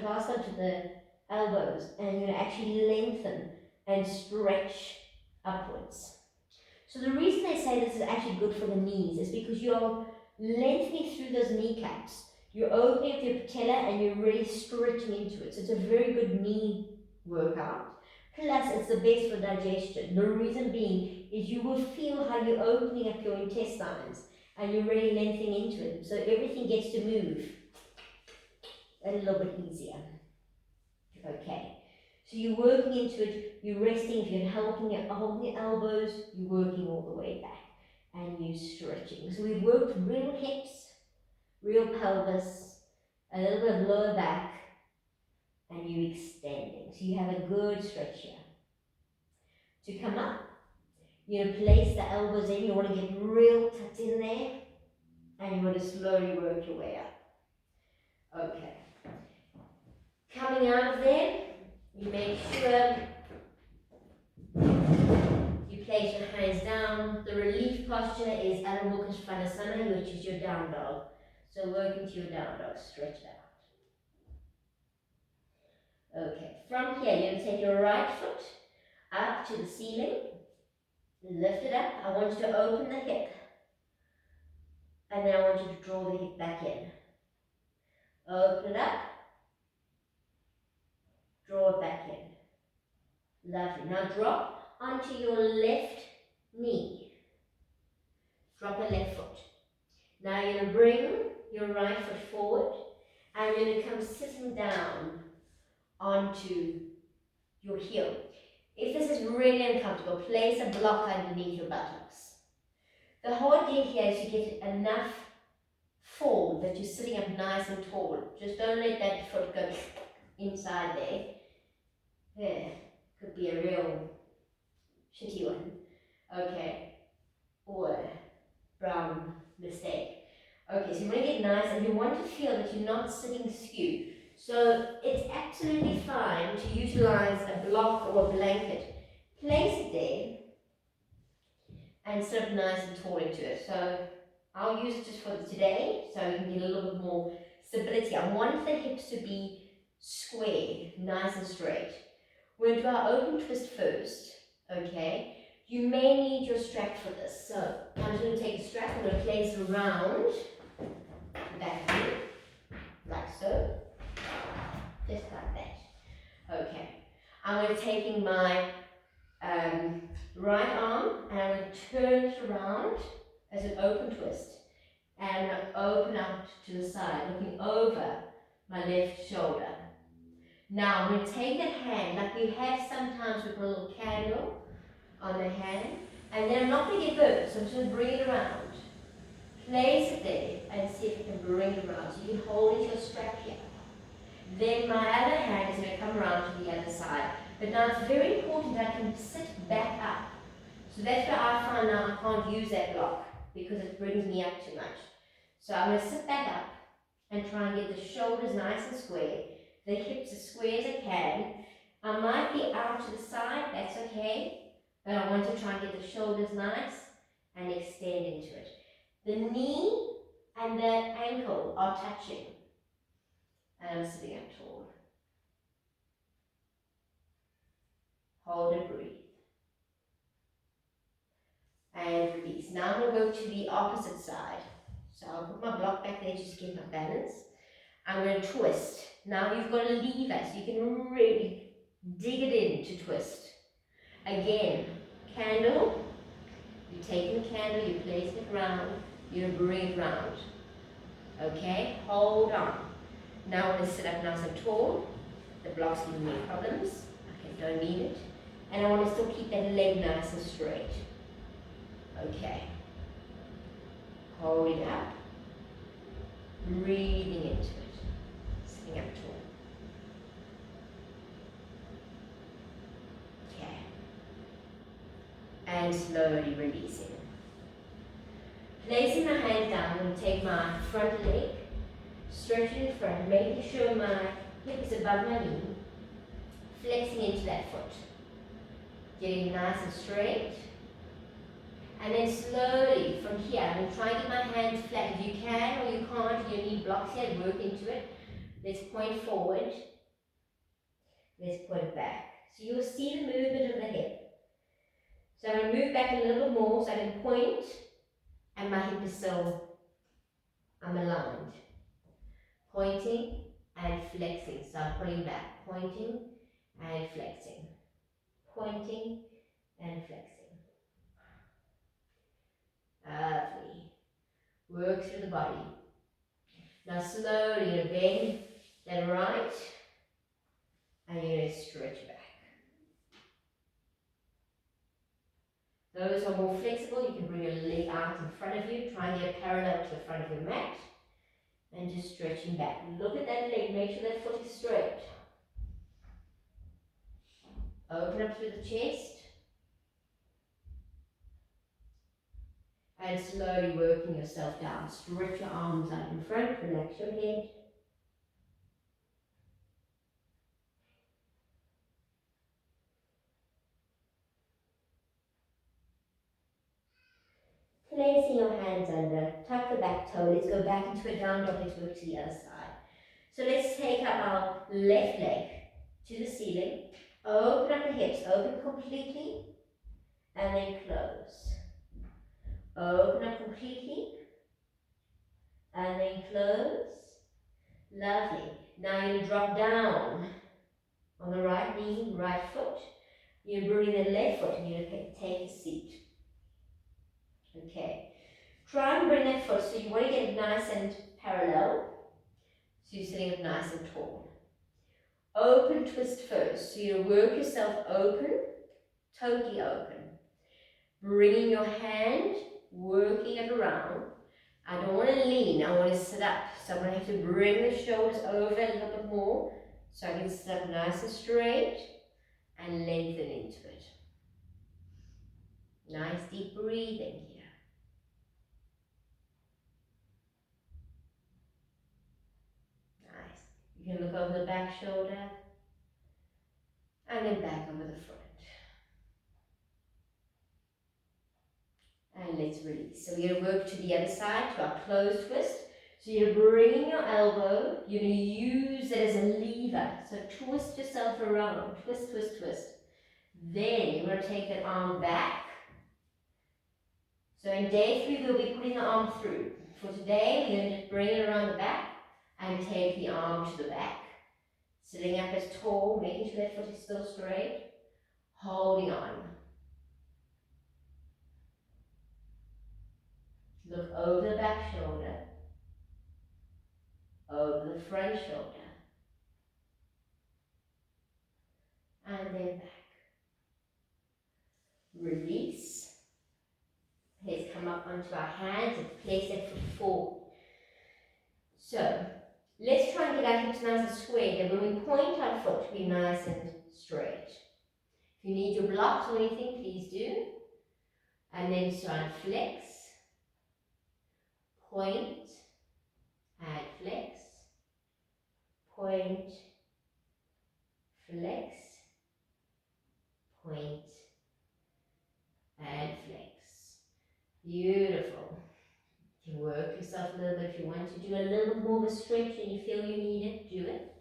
clasp onto the elbows, and you're going to actually lengthen and stretch upwards. So the reason they say this is actually good for the knees is because you're lengthening through those kneecaps. You're opening up your patella and you're really stretching into it. So it's a very good knee workout. Plus, it's the best for digestion. The reason being is you will feel how you're opening up your intestines and you're really lengthening into it. So everything gets to move a little bit easier. Okay. So you're working into it, you're resting, if you're holding your elbows, you're working all the way back and you're stretching. So we've worked real hips, real pelvis, a little bit of lower back, and you're extending. So you have a good stretch here. To come up, you're going to place the elbows in, you want to get real tucked in there, and you want to slowly work your way up. Okay. Coming out of there, you make sure you place your hands down. The relief posture is Adho Mukha Svanasana, which is your down dog. So work into your down dog, stretch it out. Okay, from here you're going to take your right foot up to the ceiling, lift it up. I want you to open the hip, and then I want you to draw the hip back in. Open it up, draw it back in. Lovely. Now drop onto your left knee. Drop the left foot. Now you're going to bring your right foot forward and you're going to come sitting down onto your heel. If this is really uncomfortable, place a block underneath your buttocks. The whole idea here is you get enough form that you're sitting up nice and tall. Just don't let that foot go inside there. There, could be a real shitty one. Okay, or brown mistake. Okay, so you want to get nice and you want to feel that you're not sitting skew. So it's absolutely fine to utilize a block or a blanket. Place it there and sit up nice and tall into it. So I'll use it just for today so you can get a little bit more stability. I want the hips to be square, nice and straight. We're going to do our open twist first, okay? You may need your strap for this. So I'm just going to take a strap, I'm going to place it around the back of you, like so, just like that. Okay, I'm going to take my right arm and I'm going to turn it around as an open twist. And I'm going to open out to the side, looking over my left shoulder. Now I'm going to take that hand, like we have sometimes with a little candle on the hand, and then I'm not going to get burnt, so I'm just going to bring it around. Place it there and see if you can bring it around. So you can hold it to your strap here. Then my other hand is going to come around to the other side. But now it's very important that I can sit back up. So that's where I find now I can't use that block because it brings me up too much. So I'm going to sit back up and try and get the shoulders nice and square. The hips as square as I can. I might be out to the side, that's okay, but I want to try and get the shoulders nice and extend into it. The knee and the ankle are touching, and I'm sitting up tall. Hold and breathe. And release. Now I'm going to go to the opposite side. So I'll put my block back there just to get my balance. I'm going to twist. Now you've got a lever, so you can really dig it in to twist. Again, candle, you're taking the candle, you're placing it round, you're going to bring it round. Okay, hold on. Now I'm going to sit up nice and tall. The block's giving me problems. Okay, don't need it. And I want to still keep that leg nice and straight. Okay. Hold it up. Breathing into it. Sitting up tall. Okay. And slowly releasing. Placing my hand down, I'm going to take my front leg, stretch it in front, making sure my hip is above my knee, flexing into that foot. Getting nice and straight. And then slowly from here, I'm going to try and get my hands flat. If you can or you can't, you need blocks here, work into it. Let's point forward Let's point back. So you'll see the movement of the hip. So I'm going to move back a little bit more so I can point, and my hip is still, I'm aligned. Pointing and flexing. So I'm pulling back, pointing and flexing. Pointing and flexing. Lovely. Work through the body. Now slowly you're going to bend that right, and you're going to stretch back. Those who are more flexible, you can bring your leg out in front of you, try and get parallel to the front of your mat, and just stretching back. Look at that leg, make sure that foot is straight. Open up through the chest, and slowly working yourself down. Stretch your arms out in front, relax your head. Placing your hands under, tuck the back toe. Let's go back into a down dog. Let's work to the other side. So let's take up our left leg to the ceiling. Open up the hips, open completely, and then close. Open up completely, and then close. Lovely. Now you drop down on the right knee, right foot. You bring the left foot and you take a seat. Okay. Try and bring that foot so you want to get it nice and parallel. So you're sitting up nice and tall. Open twist first. So you work yourself open, totally open. Bringing your hand, working it around. I don't want to lean, I want to sit up. So I'm going to have to bring the shoulders over a little bit more so I can sit up nice and straight and lengthen into it. Nice deep breathing here. Nice. You can look over the back shoulder and then back over the front. And let's release. So we're going to work to the other side, to our closed twist. So you're bringing your elbow, you're going to use it as a lever. So twist yourself around, twist, twist, twist. Then you're going to take that arm back. So in day 3, we'll be putting the arm through. For today, we're going to just bring it around the back and take the arm to the back. Sitting up as tall, making sure that foot is still straight. Holding on. Look over the back shoulder, over the front shoulder, and then back. Release. Let's come up onto our hands and place that foot forward. So, let's try and get our hips nice and square. Then when we point our foot, be nice and straight. If you need your blocks or anything, please do. And then try and flex. Point and flex. Point, flex, point, and flex. Beautiful. You can work yourself a little bit if you want to do a little bit more of a stretch and you feel you need it, do it.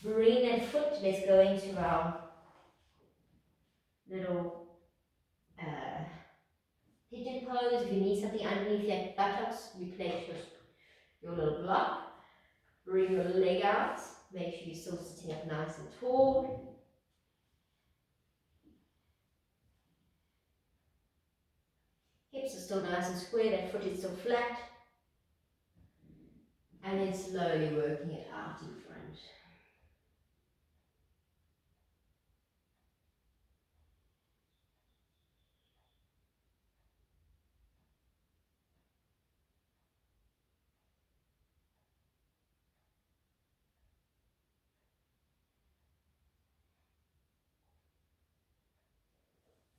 Bring that foot, let's go into our little pigeon pose. If you need something underneath your buttocks, replace your little block. Bring your leg out. Make sure you're still sitting up nice and tall. Hips are still nice and square, that foot is still flat. And then slowly working it out in front.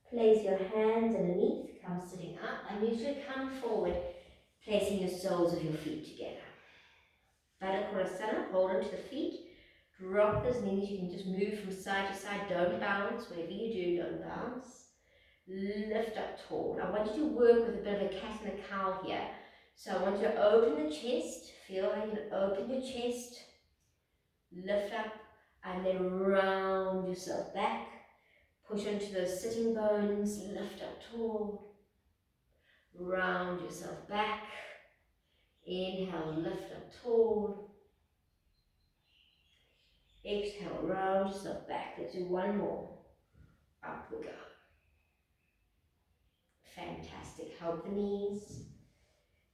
Place your hands underneath, come sitting up, and you should come forward, placing the soles of your feet together. Baddha Konasana, hold onto the feet, drop those knees, you can just move from side to side, don't bounce, whatever you do, don't bounce. Lift up tall. I want you to work with a bit of a cat and a cow here. So I want you to open the chest, feel how you open your chest, lift up, and then round yourself back. Push into those sitting bones, lift up tall, round yourself back. Inhale, lift up tall. Exhale, round yourself back. Let's do one more. Up we go. Fantastic. Help the knees.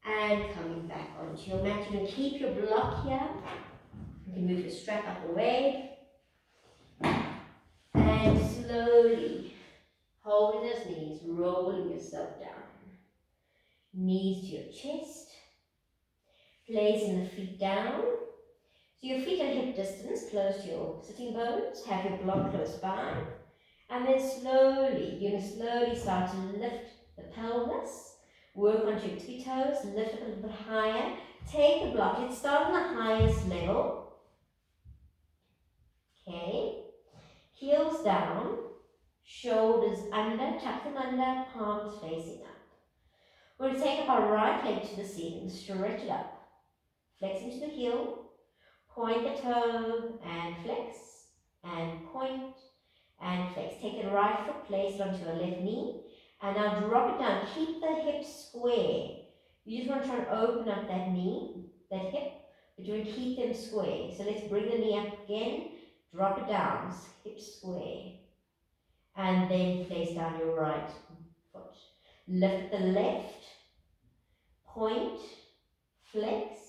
And coming back onto your mat. You can keep your block here. You can move your strap up away. And slowly, holding those knees, rolling yourself down. Knees to your chest. Placing the feet down. So your feet are hip distance, close to your sitting bones. Have your block close by. And then slowly, you're going to slowly start to lift the pelvis. Work onto your tippy toes, lift up a little bit higher. Take the block, let's start on the highest level. Okay. Heels down, shoulders under, tuck them under, palms facing up. We're going to take up our right leg to the ceiling, stretch it up. Flex into the heel, point the toe and flex, and point and flex. Take the right foot, place it onto your left knee, and now drop it down. Keep the hips square. You just want to try and open up that knee, that hip, but you want to keep them square. So let's bring the knee up again, drop it down, hips square, and then place down your right foot. Lift the left, point, flex,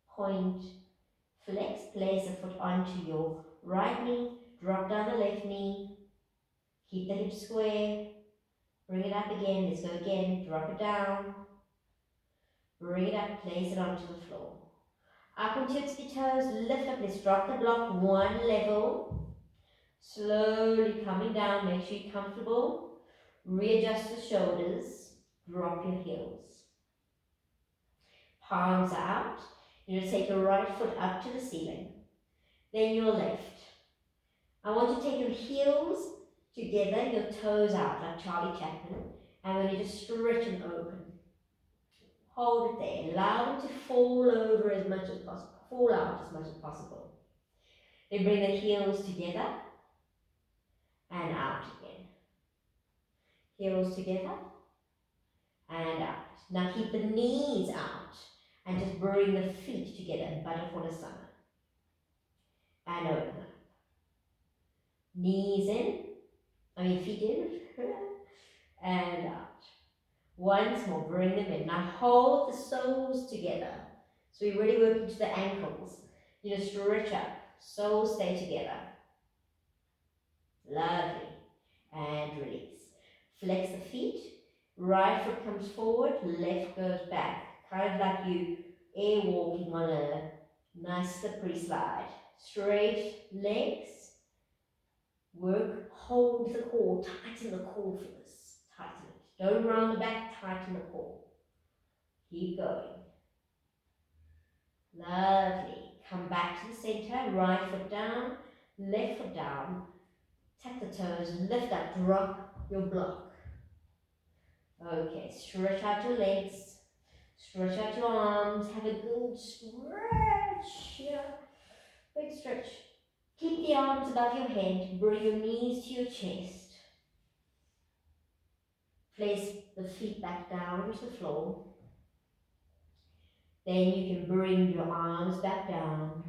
point, flex, place the foot onto your right knee, drop down the left knee, keep the hips square, bring it up again, let's go again, drop it down, bring it up, place it onto the floor. Up onto your tippy toes, lift up, let's drop the block one level, slowly coming down, make sure you're comfortable, readjust the shoulders, drop your heels. Palms are out. You're going to take your right foot up to the ceiling, then your left. I want you to take your heels together, your toes out like Charlie Chaplin, and then you just stretch them open. Hold it there. Allow them to fall over as much as possible, fall out as much as possible. Then bring the heels together and out again. Heels together and out. Now keep the knees out and just bring the feet together, butterfly summer. And open up. Knees in, feet in, and out. Once more, bring them in. Now hold the soles together. So we're really working to the ankles. You just stretch up, soles stay together. Lovely. And release. Flex the feet, right foot comes forward, left goes back. Kind of like you air walking on a nice slippery slide. Straight legs. Work, hold the core, tighten the core for this. Tighten it. Don't round the back, tighten the core. Keep going. Lovely. Come back to the center, right foot down, left foot down. Tap the toes, lift up, drop your block. Okay, stretch out your legs, stretch out your arms, have a good stretch. Yeah. Big stretch. Keep the arms above your head, bring your knees to your chest. Place the feet back down to the floor. Then you can bring your arms back down,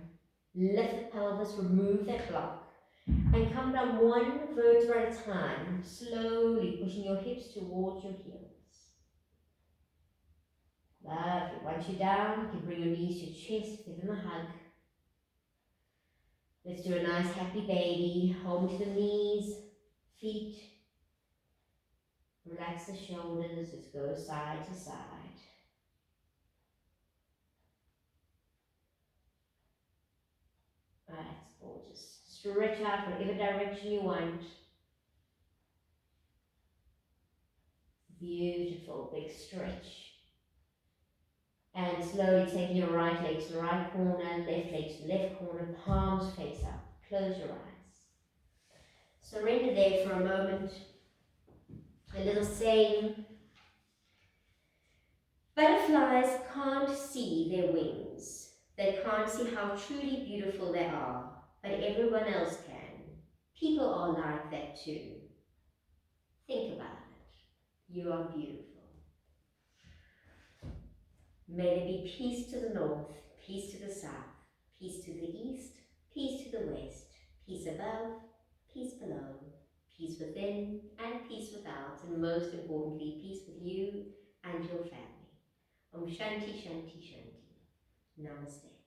lift the pelvis, remove that block, and come down one vertebra at a time, slowly pushing your hips towards your heels. Lovely. Once you're down, you can bring your knees to your chest, give them a hug. Let's do a nice happy baby. Hold to the knees, feet. Relax the shoulders. Let's go side to side. That's gorgeous. Stretch out whatever direction you want. Beautiful, big stretch. And slowly taking your right leg to the right corner, left leg to the left corner, palms face up. Close your eyes. Surrender there for a moment. A little saying. Butterflies can't see their wings. They can't see how truly beautiful they are but everyone else can. People are like that too. Think about it. You are beautiful. May there be peace to the north, peace to the south, peace to the east, peace to the west, peace above, peace below, peace within and peace without, and most importantly, peace with you and your family. Om Shanti Shanti Shanti. Namaste.